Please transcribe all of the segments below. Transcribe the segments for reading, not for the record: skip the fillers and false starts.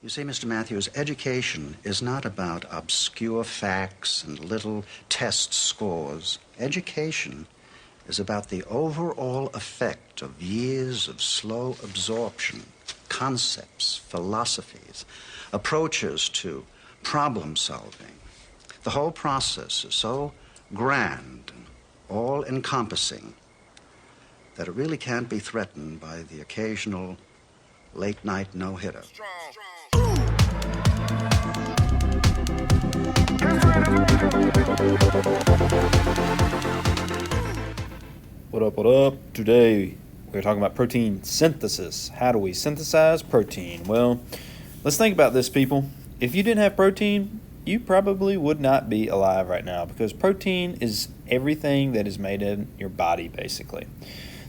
You see, Mr. Matthews, education is not about obscure facts and little test scores. Education is about the overall effect of years of slow absorption, concepts, philosophies, approaches to problem solving. The whole process is so grand and all-encompassing that it really can't be threatened by the occasional late-night no-hitter. What up, what up? Today we're talking about protein synthesis. How do we synthesize protein? Well, let's think about this, people. If you didn't have protein, you probably would not be alive right now, because protein is everything that is made in your body, basically.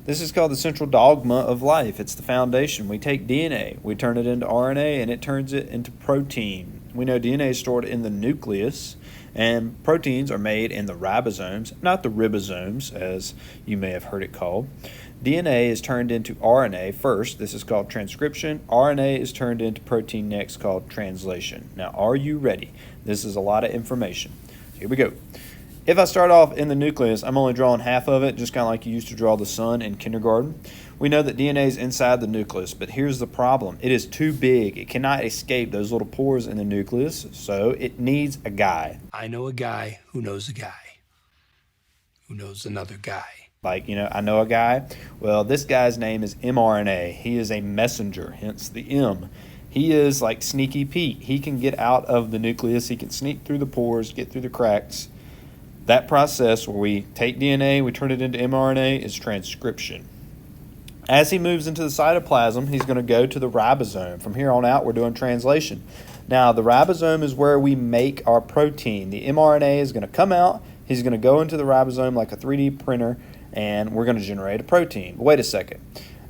This is called the central dogma of life. It's the foundation. We take DNA, we turn it into RNA, and it turns it into protein. We know DNA is stored in the nucleus, and proteins are made in the ribosomes, not the ribosomes, as you may have heard it called. DNA is turned into RNA first. This is called transcription. RNA is turned into protein next, called translation. Now, are you ready? This is a lot of information. So here we go. If I start off in the nucleus, I'm only drawing half of it, just kind of like you used to draw the sun in kindergarten. We know that DNA is inside the nucleus, but here's the problem. It is too big. It cannot escape those little pores in the nucleus, so it needs a guy. I know a guy who knows a guy who knows another guy. I know a guy. Well, this guy's name is mRNA. He is a messenger, hence the M. He is like Sneaky Pete. He can get out of the nucleus. He can sneak through the pores, get through the cracks. That process where we take DNA, we turn it into mRNA, is transcription. As he moves into the cytoplasm, he's going to go to the ribosome. From here on out, we're doing translation. Now, the ribosome is where we make our protein. The mRNA is going to come out. He's going to go into the ribosome like a 3D printer, and we're going to generate a protein. But wait a second.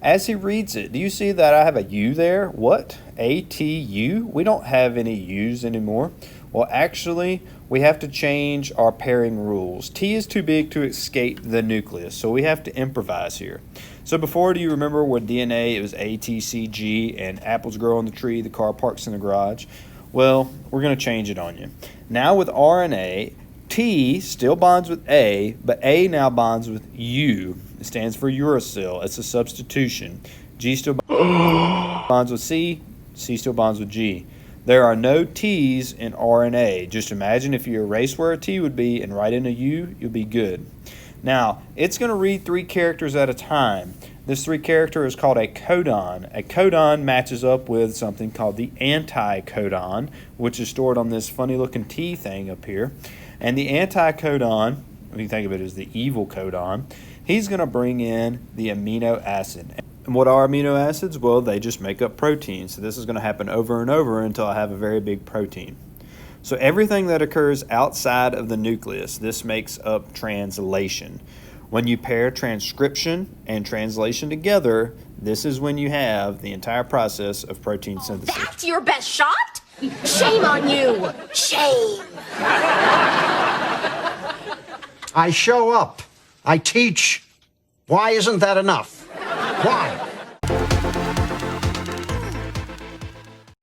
As he reads it, do you see that I have a U there? What? ATU? We don't have any U's anymore. Well, actually, we have to change our pairing rules. T is too big to escape the nucleus, so we have to improvise here. So before, do you remember with DNA, it was A, T, C, G, and apples grow on the tree, the car parks in the garage? Well, we're going to change it on you. Now with RNA, T still bonds with A, but A now bonds with U. It stands for uracil. It's a substitution. G still bonds with C. C still bonds with G. There are no T's in RNA. Just imagine if you erase where a T would be and write in a U, you'll be good. Now, it's going to read 3 characters at a time. This 3 character is called a codon. A codon matches up with something called the anticodon, which is stored on this funny looking T thing up here. And the anticodon, we think of it as the evil codon, he's going to bring in the amino acid. And what are amino acids? Well, they just make up proteins. So this is going to happen over and over until I have a very big protein. So everything that occurs outside of the nucleus, this makes up translation. When you pair transcription and translation together, this is when you have the entire process of protein synthesis. That's your best shot? Shame on you! Shame! I show up. I teach. Why isn't that enough? Why?